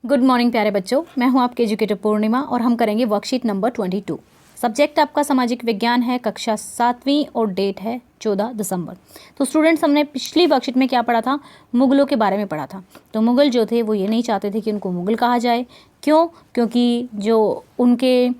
Good morning प्यारे बच्चों, मैं हूं आपके एजुकेटर पूर्णिमा और हम करेंगे वर्कशीट नंबर 22। सब्जेक्ट आपका सामाजिक विज्ञान है, कक्षा 7वीं और डेट है 14 दिसंबर। तो स्टूडेंट्स, हमने पिछली वर्कशीट में क्या पढ़ा था? मुगलों के बारे में पढ़ा था। तो मुगल जो थे वो ये नहीं चाहते थे कि उनको मुगल कहा जाए। क्यों? क्योंकि जो उनके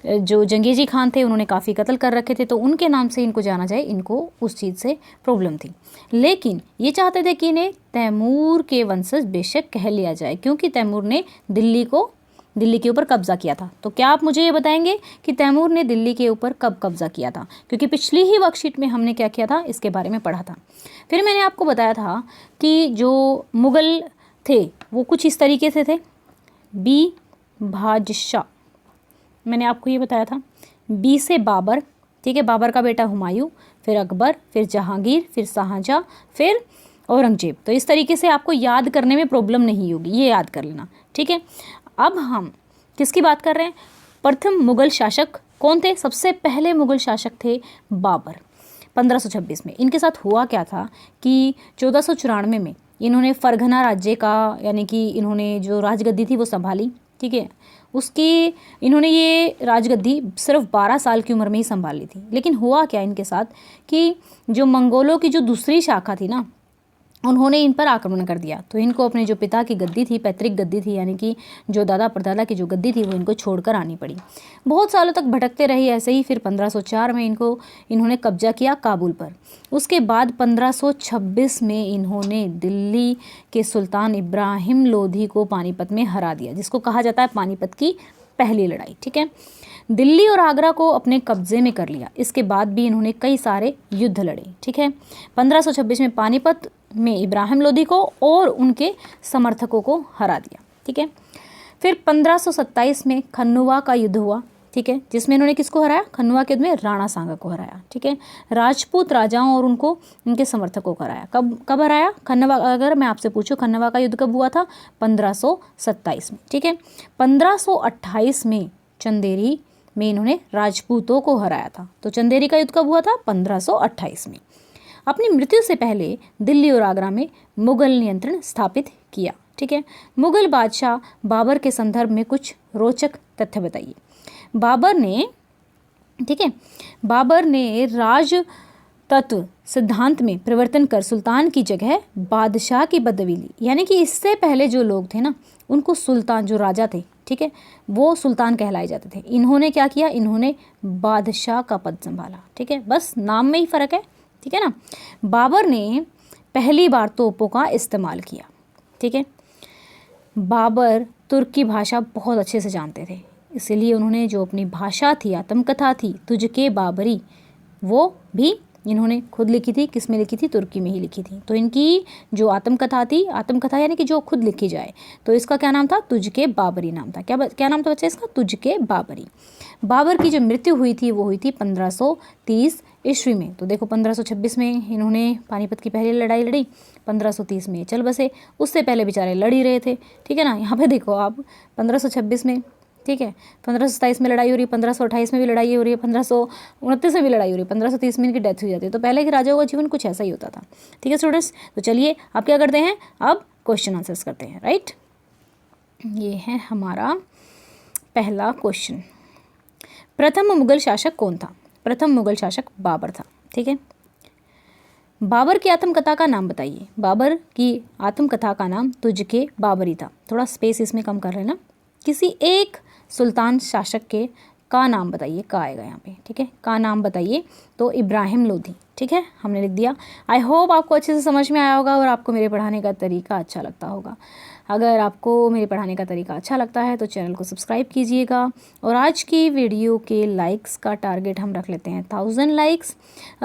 जो जंगेजी खान थे उन्होंने काफ़ी कत्ल कर रखे थे, तो उनके नाम से इनको जाना जाए, इनको उस चीज़ से प्रॉब्लम थी। लेकिन ये चाहते थे कि इन्हें तैमूर के वंशज बेशक कह लिया जाए, क्योंकि तैमूर ने दिल्ली के ऊपर कब्जा किया था। तो क्या आप मुझे ये बताएंगे कि तैमूर ने दिल्ली के ऊपर कब कब्जा किया था? क्योंकि पिछली ही वर्कशीट में हमने क्या किया था, इसके बारे में पढ़ा था। फिर मैंने आपको बताया था कि जो मुगल थे वो कुछ इस तरीके से थे। बी बादशाह, मैंने आपको ये बताया था। बी से बाबर, ठीक है, बाबर का बेटा हुमायूं, फिर अकबर, फिर जहांगीर, फिर शाहजहां, फिर औरंगजेब। तो इस तरीके से आपको याद करने में प्रॉब्लम नहीं होगी, ये याद कर लेना, ठीक है। अब हम किसकी बात कर रहे हैं? प्रथम मुगल शासक कौन थे? सबसे पहले मुगल शासक थे बाबर, 1526 में। इनके साथ हुआ क्या था कि 1494 में इन्होंने फरगना राज्य का, यानी कि इन्होंने जो राजगद्दी थी वो संभाली, ठीक है। उसकी इन्होंने ये राजगद्दी सिर्फ 12 साल की उम्र में ही संभाली थी। लेकिन हुआ क्या इनके साथ कि जो मंगोलों की जो दूसरी शाखा थी ना, उन्होंने इन पर आक्रमण कर दिया। तो इनको अपने जो पिता की गद्दी थी, पैतृक गद्दी थी, यानी कि जो दादा परदादा की जो गद्दी थी, वो इनको छोड़कर आनी पड़ी। बहुत सालों तक भटकते रहे ऐसे ही। फिर 1504 में इन्होंने कब्जा किया काबुल पर। उसके बाद 1526 में इन्होंने दिल्ली के सुल्तान इब्राहिम लोधी को पानीपत में हरा दिया, जिसको कहा जाता है पानीपत की पहली लड़ाई, ठीक है। दिल्ली और आगरा को अपने कब्जे में कर लिया। इसके बाद भी इन्होंने कई सारे युद्ध लड़े, ठीक है। 1526 में पानीपत में इब्राहिम लोधी को और उनके समर्थकों को हरा दिया, ठीक है। फिर 1527 में खन्नुआ का युद्ध हुआ, ठीक है, जिसमें इन्होंने किसको हराया? खन्नुआ के युद्ध में राणा सांगा को हराया, ठीक है। राजपूत राजाओं और उनके समर्थकों को हराया। कब हराया? खन्नवा। अगर मैं आपसे पूछूं खन्नवा का युद्ध कब हुआ था? 1527 में, ठीक है। 1528 में चंदेरी में इन्होंने राजपूतों को हराया था। तो चंदेरी का युद्ध कब हुआ था? 1528 में। अपनी मृत्यु से पहले दिल्ली और आगरा में मुगल नियंत्रण स्थापित किया, ठीक है। मुगल बादशाह बाबर के संदर्भ में कुछ रोचक तथ्य बताइए। बाबर ने राज तत्व सिद्धांत में परिवर्तन कर सुल्तान की जगह बादशाह की पदवी ली। यानी कि इससे पहले जो लोग थे ना, उनको सुल्तान, जो राजा थे, ठीक है, वो सुल्तान कहलाए जाते थे। इन्होंने क्या किया? इन्होंने बादशाह का पद संभाला, ठीक है। बस नाम में ही फ़र्क है, ठीक है ना। बाबर ने पहली बार तोपों का इस्तेमाल किया, ठीक है। बाबर तुर्की भाषा बहुत अच्छे से जानते थे, इसलिए उन्होंने जो अपनी भाषा थी, आत्मकथा थी तुझके बाबरी, वो भी इन्होंने खुद लिखी थी। किस में लिखी थी? तुर्की में ही लिखी थी। तो इनकी जो आत्मकथा थी, आत्मकथा यानी कि जो खुद लिखी जाए, तो इसका क्या नाम था? तुझके बाबरी नाम था। क्या नाम था बच्चे इसका? तुझके बाबरी। बाबर की जो मृत्यु हुई थी वो हुई थी 1530 ईस्वी में। तो देखो 1526 में इन्होंने पानीपत की पहली लड़ाई लड़ी, 1530 में चल बसे। उससे पहले बेचारे लड़ ही रहे थे, ठीक है ना। यहाँ पे देखो आप 1526 में, ठीक है, 1527 में लड़ाई हो रही है, 1528 में भी लड़ाई हो रही है, 1529 में भी लड़ाई हो रही है, 1530 में इनकी डेथ हो जाती है। तो पहले के राजाओं का जीवन कुछ ऐसा ही होता था, ठीक है स्टूडेंट्स। तो चलिए अब क्या करते हैं, अब क्वेश्चन आंसर्स करते हैं, राइट। ये है हमारा पहला क्वेश्चन। प्रथम मुगल शासक कौन था? प्रथम मुगल शासक बाबर था, ठीक है। बाबर की आत्मकथा का नाम बताइए। बाबर की आत्मकथा का नाम तुझके बाबरी था। थोड़ा स्पेस इसमें कम कर लेना। किसी एक सुल्तान शासक के का नाम बताइए। का आएगा यहाँ पे, ठीक है, का नाम बताइए। तो इब्राहिम लोधी, ठीक है, हमने लिख दिया। आई होप आपको अच्छे से समझ में आया होगा और आपको मेरे पढ़ाने का तरीका अच्छा लगता होगा। अगर आपको मेरे पढ़ाने का तरीका अच्छा लगता है तो चैनल को सब्सक्राइब कीजिएगा। और आज की वीडियो के लाइक्स का टारगेट हम रख लेते हैं 1000 likes.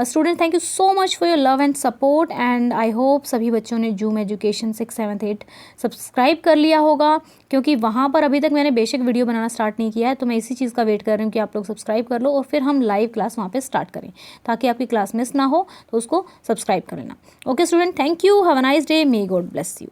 Student, thank you so much for your love and support and I hope सभी बच्चों ने जूम एजुकेशन 6, 7, 8 सब्सक्राइब कर लिया होगा, क्योंकि वहाँ पर अभी तक मैंने बेसिक वीडियो बनाना स्टार्ट नहीं किया है। तो मैं इसी चीज़ का वेट कर रही हूँ कि आप लोग सब्सक्राइब कर लो और फिर हम लाइव क्लास वहाँ पर स्टार्ट करें, ताकि आपकी क्लास मिस ना हो। तो उसको सब्सक्राइब कर लेना। Okay student, thank you, have a nice day, may God bless you.